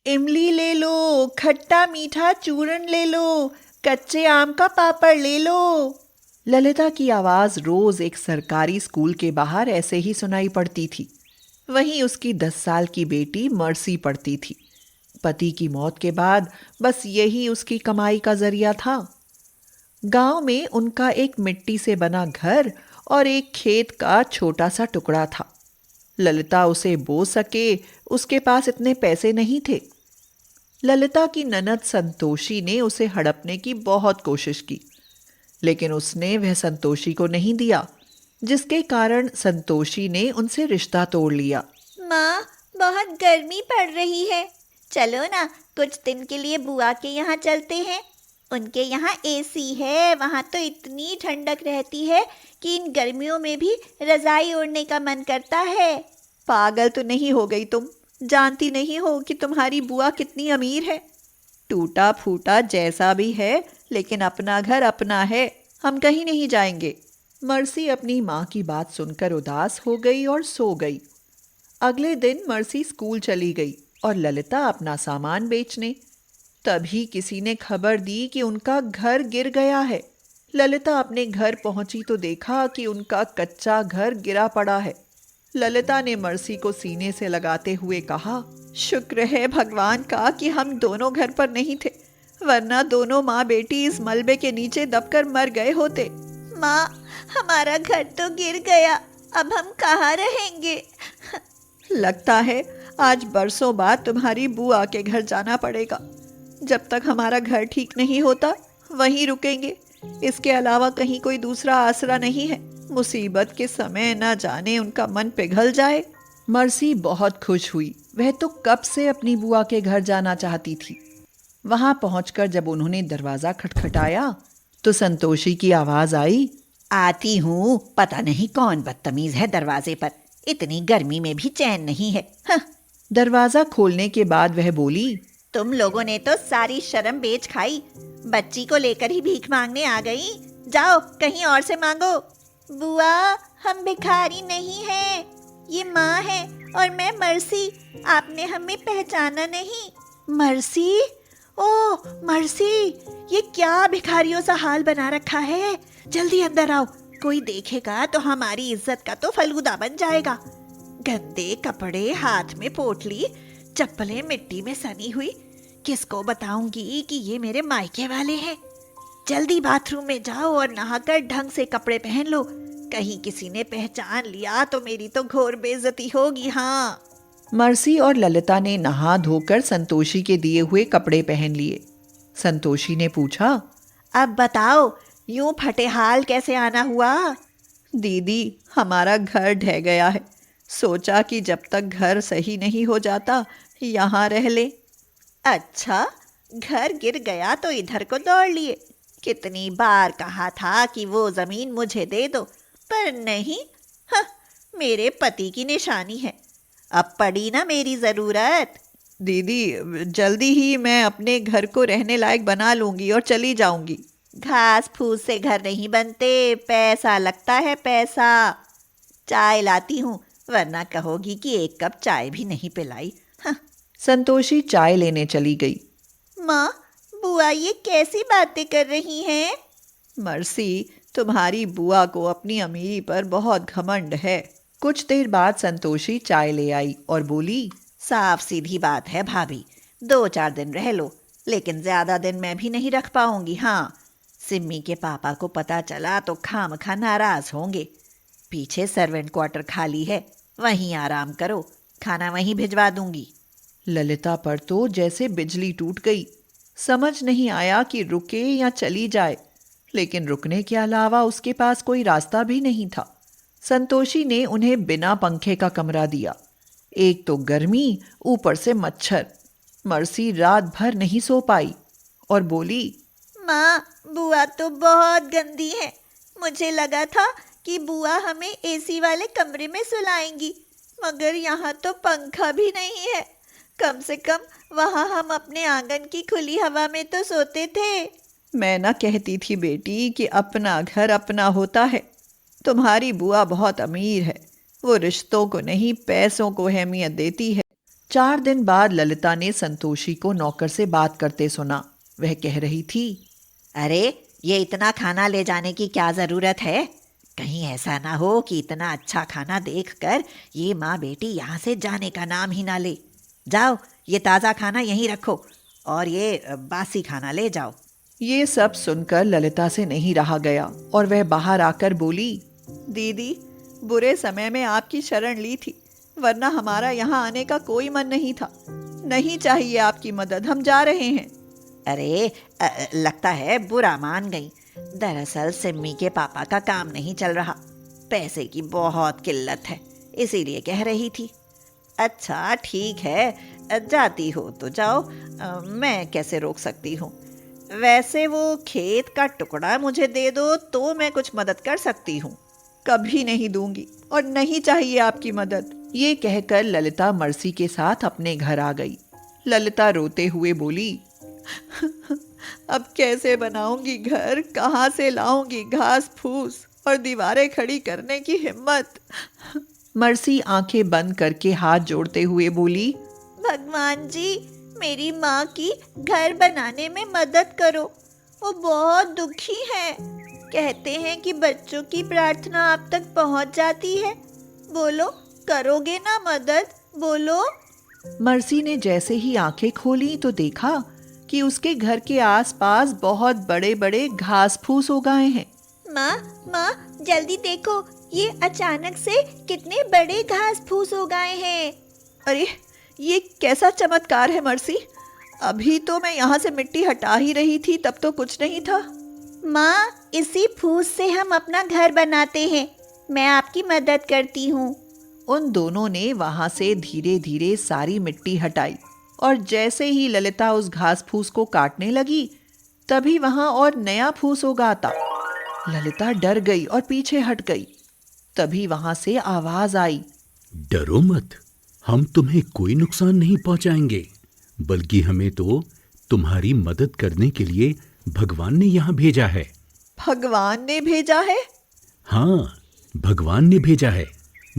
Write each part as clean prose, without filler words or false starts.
इमली ले लो, खट्टा मीठा चूरन ले लो, कच्चे आम का पापड़ ले लो। ललिता की आवाज रोज एक सरकारी स्कूल के बाहर ऐसे ही सुनाई पड़ती थी। वहीं उसकी 10 साल की बेटी मर्सी पढ़ती थी। पति की मौत के बाद बस यही उसकी कमाई का जरिया था। गांव में उनका एक मिट्टी से बना घर और एक खेत का छोटा सा टुकड़ा था। ललिता उसे बो सके, उसके पास इतने पैसे नहीं थे। ललिता की ननद संतोषी ने उसे हड़पने की बहुत कोशिश की, लेकिन उसने वह संतोषी को नहीं दिया, जिसके कारण संतोषी ने उनसे रिश्ता तोड़ लिया। माँ, बहुत गर्मी पड़ रही है। चलो ना, कुछ दिन के लिए बुआ के यहाँ चलते हैं। उनके यहाँ एसी है, वहाँ तो इतनी ठंडक रहती है कि इन गर्मियों में भी रजाई ओढ़ने का मन करता है। पागल तो नहीं हो गई तुम? जानती नहीं हो कि तुम्हारी बुआ कितनी अमीर है? टूटा फूटा जैसा भी है, लेकिन अपना घर अपना है। हम कहीं नहीं जाएंगे। मर्सी अपनी माँ की बात सुनकर उदास हो गई और सो गई। अगले दिन मर्सी स्कूल चली गई और ललिता अपना सामान बेचने। तभी किसी ने खबर दी कि उनका घर गिर गया है। ललिता अपने घर पहुंची तो देखा कि उनका कच्चा घर गिरा पड़ा है। ललिता ने मर्सी को सीने से लगाते हुए कहा, शुक्र है भगवान का कि हम दोनों घर पर नहीं थे, वरना दोनों माँ बेटी इस मलबे के नीचे दबकर मर गए होते। माँ, हमारा घर तो गिर गया, अब हम कहाँ रहेंगे? लगता है आज बरसों बाद तुम्हारी बुआ के घर जाना पड़ेगा। जब तक हमारा घर ठीक नहीं होता वहीं रुकेंगे। इसके अलावा कहीं कोई दूसरा आसरा नहीं है। मुसीबत के समय न जाने उनका मन पिघल जाए। मर्सी बहुत खुश हुई। वह तो कब से अपनी बुआ के घर जाना चाहती थी। वहां पहुंचकर जब उन्होंने दरवाजा खटखटाया तो संतोषी की आवाज आई, आती हूँ। पता नहीं कौन बदतमीज है दरवाजे पर। इतनी गर्मी में भी चैन नहीं है। दरवाजा खोलने के बाद वह बोली, तुम लोगों ने तो सारी शर्म बेच खाई। बच्ची को लेकर ही भीख मांगने आ गई। जाओ कहीं और से मांगो। बुआ, हम भिखारी नहीं हैं। ये माँ है और मैं मर्सी। आपने हमें पहचाना नहीं? मर्सी? ओह मर्सी, ये क्या भिखारियों सा हाल बना रखा है। जल्दी अंदर आओ, कोई देखेगा तो हमारी इज्जत का तो फलूदा बन जाएगा। गंदे कपड़े, हाथ में पोटली, चप्पलें मिट्टी में सनी हुई। किसको बताऊंगी कि ये मेरे मायके वाले हैं? जल्दी बाथरूम में जाओ और नहाकर ढंग से कपड़े पहन लो। कहीं किसी ने पहचान लिया तो मेरी तो घोर बेइज्जती होगी। हाँ। मर्सी और ललिता ने नहा धोकर संतोषी के दिए हुए कपड़े पहन लिए। संतोषी ने पूछा, अब बताओ, यूं फटे हाल कैसे आना हुआ? दीदी, हमारा घर ढह गया है। सोचा कि जब तक घर सही नहीं हो जाता यहाँ रह ले। अच्छा, घर गिर गया तो इधर को दौड़ लिए। कितनी बार कहा था कि वो जमीन मुझे दे दो, पर नहीं। हाँ, मेरे पति की निशानी है। अब पड़ी ना मेरी जरूरत। दीदी, जल्दी ही मैं अपने घर को रहने लायक बना लूंगी और चली जाऊंगी। घास फूस से घर नहीं बनते, पैसा लगता है, पैसा। चाय लाती हूँ, वरना कहोगी कि एक कप चाय भी नहीं पिलाई। हाँ। संतोषी चाय लेने चली गई। माँ, बुआ ये कैसी बातें कर रही हैं? मर्सी, तुम्हारी बुआ को अपनी अमीरी पर बहुत घमंड है। कुछ देर बाद संतोषी चाय ले आई और बोली, साफ सीधी बात है भाभी, 2-4 दिन रह लो, लेकिन ज्यादा दिन मैं भी नहीं रख पाऊंगी। हाँ, सिम्मी के पापा को पता चला तो खामखा नाराज होंगे। पीछे सर्वेंट क्वार्टर खाली है, वहीं आराम करो, खाना वहीं भिजवा दूंगी। ललिता पर तो जैसे बिजली टूट गई। समझ नहीं आया कि रुके या चली जाए, लेकिन रुकने के अलावा उसके पास कोई रास्ता भी नहीं था। संतोषी ने उन्हें बिना पंखे का कमरा दिया। एक तो गर्मी, ऊपर से मच्छर। मर्सी रात भर नहीं सो पाई और बोली, माँ, बुआ तो बहुत गंदी है। मुझे लगा था कि बुआ हमें एसी वाले कमरे में सुलाएंगी, मगर यहाँ तो पंखा भी नहीं है। कम से कम वहाँ हम अपने आंगन की खुली हवा में तो सोते थे। मैं ना कहती थी बेटी कि अपना घर अपना होता है। तुम्हारी बुआ बहुत अमीर है। वो रिश्तों को नहीं, पैसों को अहमियत देती है। 4 दिन बाद ललिता ने संतोषी को नौकर से बात करते सुना। वह कह रही थी, अरे ये इतना खाना ले जाने की क्या ज़रूरत है? कहीं ऐसा ना हो कि इतना अच्छा खाना देखकर ये माँ बेटी यहाँ से जाने का नाम ही ना ले। जाओ, ये ताज़ा खाना यहीं रखो और ये बासी खाना ले जाओ। ये सब सुनकर ललिता से नहीं रहा गया और वह बाहर आकर बोली, दीदी, बुरे समय में आपकी शरण ली थी, वरना हमारा यहाँ आने का कोई मन नहीं था। नहीं चाहिए आपकी मदद, हम जा रहे हैं। अरे लगता है बुरा मान गई। दरअसल सिम्मी के पापा का काम नहीं चल रहा, पैसे की बहुत किल्लत है, इसीलिए कह रही थी। अच्छा ठीक है, जाती हो तो जाओ, मैं कैसे रोक सकती हूँ। वैसे वो खेत का टुकड़ा मुझे दे दो तो मैं कुछ मदद कर सकती हूँ। कभी नहीं दूंगी और नहीं चाहिए आपकी मदद। ये कहकर ललिता मर्सी के साथ अपने घर आ गई। ललिता रोते हुए बोली, अब कैसे बनाऊंगी घर, कहाँ से लाऊंगी घास फूस और दीवारें खड़ी करने की हिम्मत। मर्सी आंखें बंद करके हाथ जोड़ते हुए बोली, भगवान जी, मेरी माँ की घर बनाने में मदद करो, वो बहुत दुखी है। कहते हैं कि बच्चों की प्रार्थना आप तक पहुँच जाती है। बोलो, करोगे ना मदद? बोलो। मर्सी ने जैसे ही आंखें खोली तो देखा कि उसके घर के आसपास बहुत बड़े बड़े घास फूस उगाए हैं। माँ, जल्दी देखो, ये अचानक से कितने बड़े घास फूस उगाए हैं। अरे ये कैसा चमत्कार है मर्सी, अभी तो मैं यहाँ से मिट्टी हटा ही रही थी, तब तो कुछ नहीं था। माँ, इसी फूस से हम अपना घर बनाते हैं, मैं आपकी मदद करती हूँ। उन दोनों ने वहां से धीरे धीरे सारी मिट्टी हटाई और जैसे ही ललिता उस घास फूस को काटने लगी तभी वहां और नया फूस उगाता। ललिता डर गई और पीछे हट गई। तभी वहां से आवाज आई, डरो मत, हम तुम्हें कोई नुकसान नहीं पहुंचाएंगे, बल्कि हमें तो तुम्हारी मदद करने के लिए भगवान ने यहाँ भेजा है। भगवान ने भेजा है? हाँ, भगवान ने भेजा है।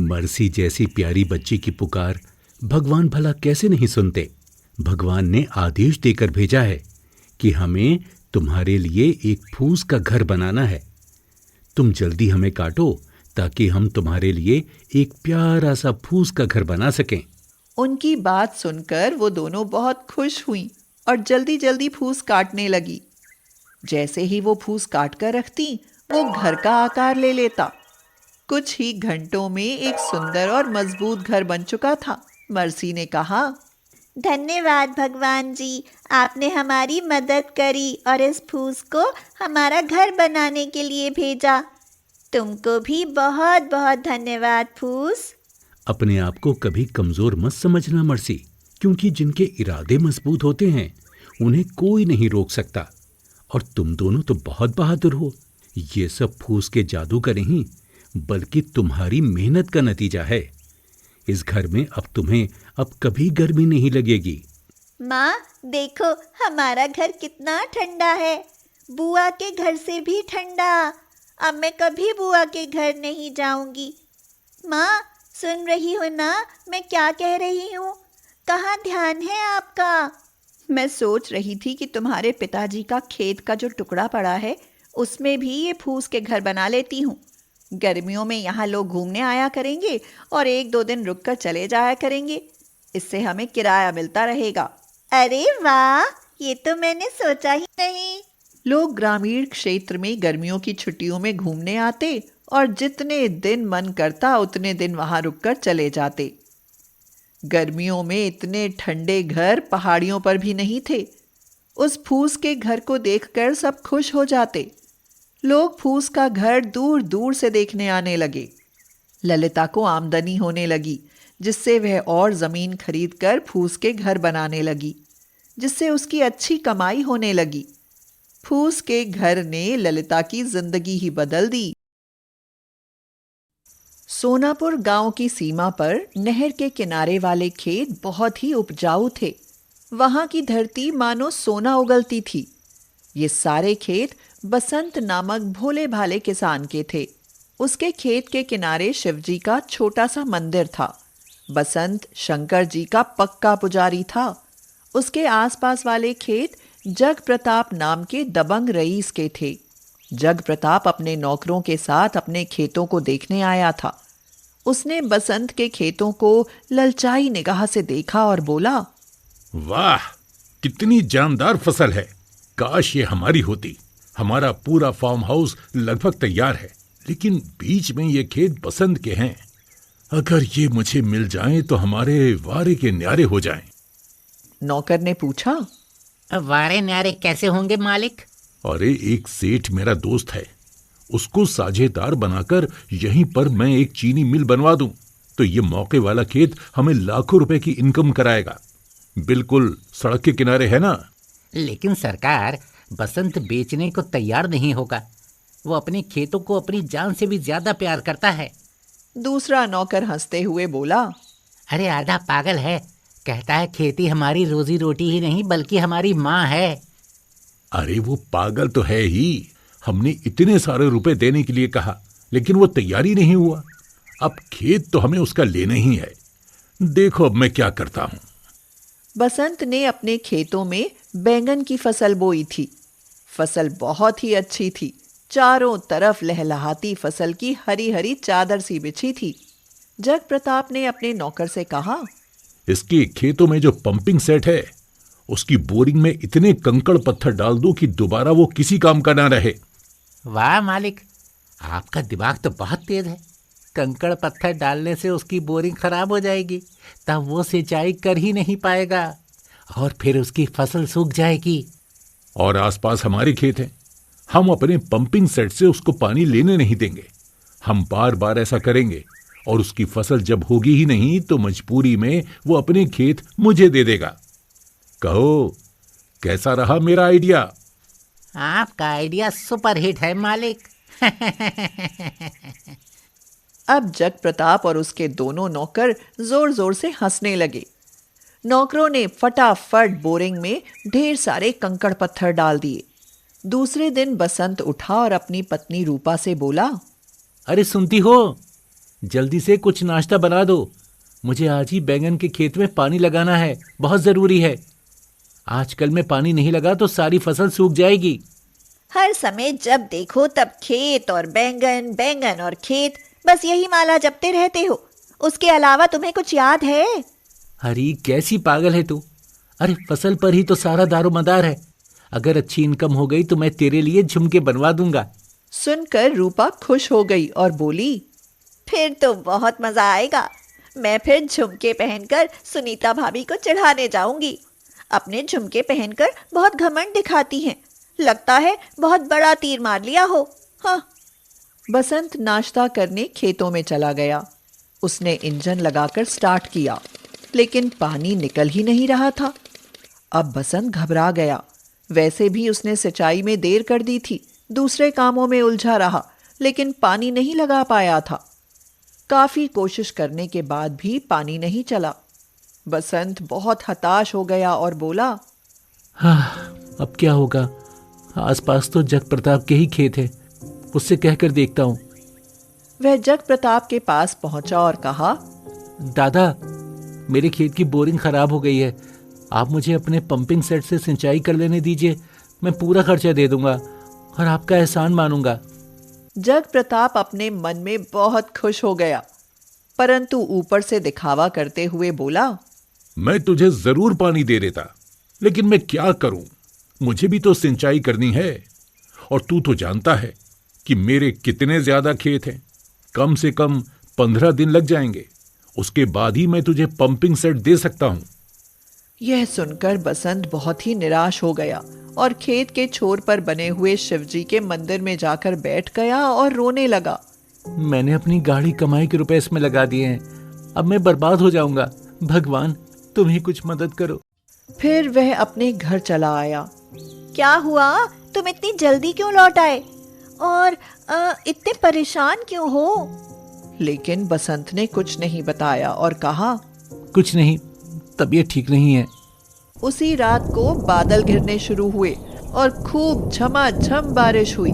मर्सी जैसी प्यारी बच्ची की पुकार भगवान भला कैसे नहीं सुनते। भगवान ने आदेश देकर भेजा है कि हमें तुम्हारे लिए एक फूस का घर बनाना है। तुम जल्दी हमें काटो ताकि हम तुम्हारे लिए एक प्यारा सा फूस का घर बना सकें। उनकी बात सुनकर वो दोनों बहुत खुश हुई और जल्दी जल्दी फूस काटने लगी। जैसे ही वो फूस काट कर रखती, वो घर का आकार ले लेता। कुछ ही घंटों में एक सुंदर और मजबूत घर बन चुका था। मर्सी ने कहा, धन्यवाद भगवान जी, आपने हमारी मदद करी और इस फूस को हमारा घर बनाने के लिए भेजा। तुमको भी बहुत बहुत धन्यवाद फूस। अपने आप को कभी कमजोर मत समझना मर्सी, क्योंकि जिनके इरादे मजबूत होते हैं उन्हें कोई नहीं रोक सकता। और तुम दोनों तो बहुत बहादुर हो। ये सब फूस के जादू का नहीं, बल्कि तुम्हारी मेहनत का नतीजा है। इस घर में अब तुम्हें अब कभी गर्मी नहीं लगेगी। माँ देखो, हमारा घर कितना ठंडा है, बुआ के घर से भी ठंडा। अब मैं कभी बुआ के घर नहीं जाऊंगी। माँ सुन रही हो ना मैं क्या कह रही हूँ? कहाँ ध्यान है आपका? मैं सोच रही थी कि तुम्हारे पिताजी का खेत का जो टुकड़ा पड़ा है उसमें भी ये फूस के घर बना लेती हूँ। गर्मियों में यहाँ लोग घूमने आया करेंगे और 1-2 दिन रुककर चले जाया करेंगे। इससे हमें किराया मिलता रहेगा। अरे वाह, ये तो मैंने सोचा ही नहीं। लोग ग्रामीण क्षेत्र में गर्मियों की छुट्टियों में घूमने आते और जितने दिन मन करता उतने दिन वहां रुककर चले जाते। गर्मियों में इतने ठंडे घर पहाड़ियों पर भी नहीं थे। उस फूस के घर को देखकर सब खुश हो जाते। लोग फूस का घर दूर दूर से देखने आने लगे। ललिता को आमदनी होने लगी, जिससे वह और जमीन खरीदकर फूस के घर बनाने लगी, जिससे उसकी अच्छी कमाई होने लगी। फूस के घर ने ललिता की जिंदगी ही बदल दी। सोनापुर गांव की सीमा पर नहर के किनारे वाले खेत बहुत ही उपजाऊ थे। वहां की धरती मानो सोना उगलती थी। ये सारे खेत बसंत नामक भोले भाले किसान के थे। उसके खेत के किनारे शिवजी का छोटा सा मंदिर था। बसंत शंकर जी का पक्का पुजारी था। उसके आसपास वाले खेत जग प्रताप नाम के दबंग रईस के थे। जग प्रताप अपने नौकरों के साथ अपने खेतों को देखने आया था। उसने बसंत के खेतों को ललचाई निगाह से देखा और बोला, वाह, कितनी जानदार फसल है। काश ये हमारी होती। हमारा पूरा फार्म हाउस लगभग तैयार है, लेकिन बीच में ये खेत बसंत के हैं। अगर ये मुझे मिल जाएं तो हमारे वारे के न्यारे हो जाएं। नौकर ने पूछा, वारे न्यारे कैसे होंगे मालिक? अरे एक सेठ मेरा दोस्त है, उसको साझेदार बनाकर यहीं पर मैं एक चीनी मिल बनवा दूं तो ये मौके वाला खेत हमें लाखों रुपए की इनकम कराएगा। बिल्कुल सड़क के किनारे है ना। लेकिन सरकार, बसंत बेचने को तैयार नहीं होगा। वो अपने खेतों को अपनी जान से भी ज्यादा प्यार करता है। दूसरा नौकर हंसते हुए बोला, अरे आधा पागल है, कहता है खेती हमारी रोजी रोटी ही नहीं बल्कि हमारी माँ है। अरे वो पागल तो है ही। हमने इतने सारे रुपए देने के लिए कहा, लेकिन वो तैयार ही नहीं हुआ। अब खेत तो हमें उसका लेना ही है। देखो अब मैं क्या करता हूं। बसंत ने अपने खेतों में बैंगन की फसल बोई थी। फसल बहुत ही अच्छी थी। चारों तरफ लहलहाती फसल की हरी हरी चादर सी बिछी थी। जग प्रताप ने अपने नौकर से कहा, इसके खेतों में जो पंपिंग सेट है, उसकी बोरिंग में इतने कंकड़ पत्थर डाल दो कि दोबारा वो किसी काम का ना रहे। वाह मालिक, आपका दिमाग तो बहुत तेज है। कंकड़ पत्थर डालने से उसकी बोरिंग खराब हो जाएगी, तब वो सिंचाई कर ही नहीं पाएगा और फिर उसकी फसल सूख जाएगी। और आसपास हमारे खेत हैं। हम अपने पंपिंग सेट से उसको पानी लेने नहीं देंगे। हम बार बार ऐसा करेंगे और उसकी फसल जब होगी ही नहीं तो मजबूरी में वो अपने खेत मुझे दे देगा। कहो, कैसा रहा मेरा आइडिया? आपका आइडिया सुपर हिट है मालिक। अब जग प्रताप और उसके दोनों नौकर जोर जोर से हंसने लगे। नौकरों ने फटाफट बोरिंग में ढेर सारे कंकड़ पत्थर डाल दिए। दूसरे दिन बसंत उठा और अपनी पत्नी रूपा से बोला, अरे सुनती हो, जल्दी से कुछ नाश्ता बना दो। मुझे आज ही बैंगन के खेत में पानी लगाना है, बहुत जरूरी है। आजकल में पानी नहीं लगा तो सारी फसल सूख जाएगी। हर समय जब देखो तब खेत और बैंगन, बैंगन और खेत, बस यही माला जपते रहते हो। उसके अलावा तुम्हें कुछ याद है? अरे कैसी पागल है तू। अरे फसल पर ही तो सारा दारोमदार है। अगर अच्छी इनकम हो गई तो मैं तेरे लिए झुमके बनवा दूंगा। सुनकर रूपा खुश हो गई और बोली, फिर तो बहुत मजा आएगा। मैं फिर झुमके पहनकर सुनीता भाभी को चढ़ाने जाऊंगी। अपने झुमके पहनकर बहुत घमंड दिखाती हैं। लगता है बहुत बड़ा तीर मार लिया हो। हाँ। बसंत नाश्ता करने खेतों में चला गया। उसने इंजन लगाकर स्टार्ट किया, लेकिन पानी निकल ही नहीं रहा था। अब बसंत घबरा गया। वैसे भी उसने सिंचाई में देर कर दी थी, दूसरे कामों में उलझा रहा, लेकिन पानी नहीं लगा पाया था। काफी कोशिश करने के बाद भी पानी नहीं चला। बसंत बहुत हताश हो गया और बोला, हाँ, अब क्या होगा? आसपास तो जग प्रताप के ही खेत है, उससे कहकर देखता हूँ। वह जग प्रताप के पास पहुंचा और कहा, दादा, मेरे खेत की बोरिंग खराब हो गई है। आप मुझे अपने पंपिंग सेट से सिंचाई कर लेने दीजिए। मैं पूरा खर्चा दे दूंगा और आपका एहसान मानूंगा। जग प्रताप अपने मन में बहुत खुश हो गया, परंतु ऊपर से दिखावा करते हुए बोला, मैं तुझे जरूर पानी दे देता, लेकिन मैं क्या करूं? मुझे भी तो सिंचाई करनी है। और तू तो जानता है कि मेरे कितने ज्यादा खेत हैं। कम से कम 15 दिन लग जाएंगे। उसके बाद ही मैं तुझे पंपिंग सेट दे सकता हूं। यह सुनकर बसंत बहुत ही निराश हो गया और खेत के छोर पर बने हुए शिवजी के मंदिर में जाकर बैठ गया और रोने लगा। मैंने अपनी गाढ़ी कमाई के रुपए इसमें लगा दिए हैं। अब मैं बर्बाद हो जाऊंगा। भगवान, तुम ही कुछ मदद करो। फिर वह अपने घर चला आया। क्या हुआ? तुम इतनी जल्दी क्यों लौट आए? और इतने परेशान क्यों हो? लेकिन बसंत ने कुछ नहीं बताया और कहा, कुछ नहीं, तबीयत ठीक नहीं है। उसी रात को बादल घिरने शुरू हुए और खूब झमाझम बारिश हुई।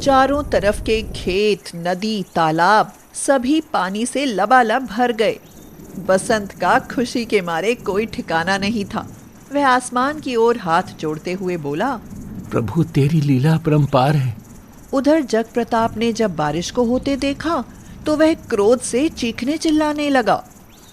चारों तरफ के खेत, नदी, तालाब सभी पानी से लबालब भर गए। बसंत का खुशी के मारे कोई ठिकाना नहीं था। वह आसमान की ओर हाथ जोड़ते हुए बोला, प्रभु तेरी लीला अपरंपार है। उधर जग प्रताप ने जब बारिश को होते देखा तो वह क्रोध से चीखने चिल्लाने लगा,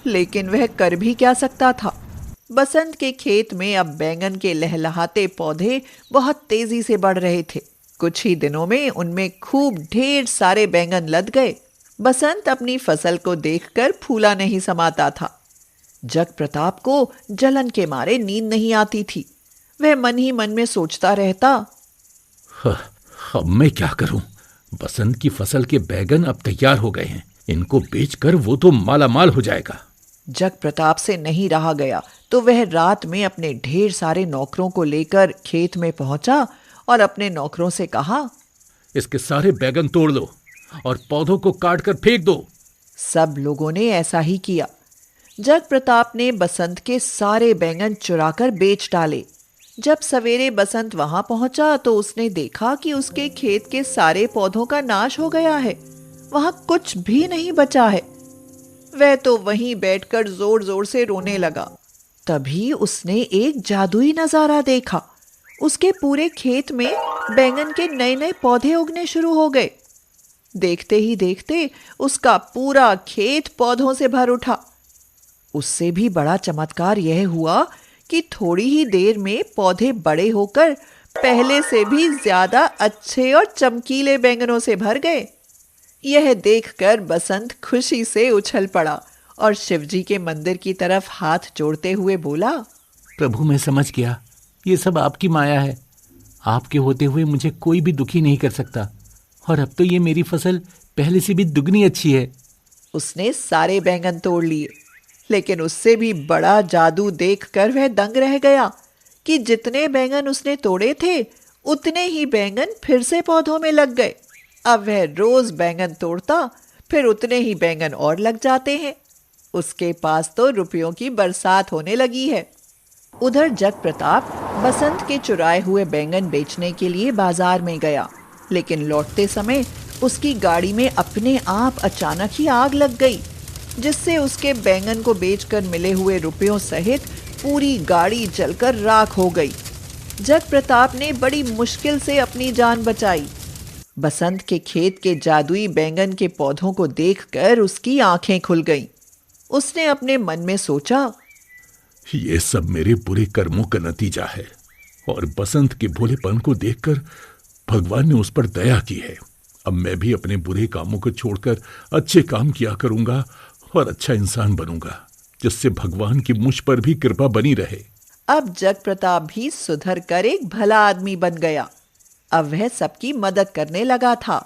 लेकिन वह कर भी क्या सकता था। बसंत के खेत में अब बैंगन के लहलहाते पौधे बहुत तेजी से बढ़ रहे थे। कुछ ही दिनों में उनमें खूब ढेर सारे बैंगन लद गए। बसंत अपनी फसल को देखकर फूला नहीं समाता था। जग प्रताप को जलन के मारे नींद नहीं आती थी। वह मन ही मन में सोचता रहता, अब मैं क्या करूं? बसंत की फसल के बैगन अब तैयार हो गए हैं, इनको बेचकर वो तो मालामाल हो जाएगा। जग प्रताप से नहीं रहा गया तो वह रात में अपने ढेर सारे नौकरों को लेकर खेत में पहुंचा और अपने नौकरों से कहा, इसके सारे बैगन तोड़ लो और पौधों को काट कर फेंक दो। सब लोगों ने ऐसा ही किया। जग प्रताप ने बसंत के सारे बैंगन चुराकर बेच डाले। जब सवेरे बसंत वहां पहुंचा तो उसने देखा कि उसके खेत के सारे पौधों का नाश हो गया है। वहां कुछ भी नहीं बचा है। वह तो वहीं बैठकर जोर जोर से रोने लगा। तभी उसने एक जादुई नजारा देखा। उसके पूरे खेत में बैंगन के नए नए पौधे उगने शुरू हो गए। देखते ही देखते उसका पूरा खेत पौधों से भर उठा। उससे भी बड़ा चमत्कार यह हुआ कि थोड़ी ही देर में पौधे बड़े होकर पहले से भी ज्यादा अच्छे और चमकीले बैंगनों से भर गए। यह देखकर बसंत खुशी से उछल पड़ा और शिवजी के मंदिर की तरफ हाथ जोड़ते हुए बोला, प्रभु मैं समझ गया, ये सब आपकी माया है। आपके होते हुए मुझे कोई भी दुखी नहीं कर सकता, और अब तो ये मेरी फसल पहले से भी दुगनी अच्छी है। उसने सारे बैंगन तोड़ लिए, लेकिन उससे भी बड़ा जादू देखकर वह दंग रह गया कि जितने बैंगन उसने तोड़े थे उतने ही बैंगन फिर से पौधों में लग गए। अब वह रोज बैंगन तोड़ता, फिर उतने ही बैंगन और लग जाते हैं। उसके पास तो रुपयों की बरसात होने लगी है। उधर जग प्रताप बसंत के चुराए हुए बैंगन बेचने के लिए बाजार में गया, लेकिन लौटते समय उसकी गाड़ी में अपने आप अचानक ही आग लग गई, जिससे उसके बैंगन को बेचकर मिले हुए रुपयों सहित पूरी गाड़ी जलकर राख हो गई। जग प्रताप ने बड़ी मुश्किल से अपनी जान बचाई। बसंत के खेत के जादुई बैंगन के पौधों को देखकर उसकी आंखें खुल गईं। उसने अपने मन में सोचा, ये सब मेरे बुरे कर्मों का नतीजा है, और बसंत के भोलेपन को देखकर भगवान ने उस पर दया की है। अब मैं भी अपने बुरे कामों को छोड़कर अच्छे काम किया करूंगा और अच्छा इंसान बनूंगा, जिससे भगवान की मुझ पर भी कृपा बनी रहे। अब जग प्रताप भी सुधर कर एक भला आदमी बन गया। अब वह सबकी मदद करने लगा था।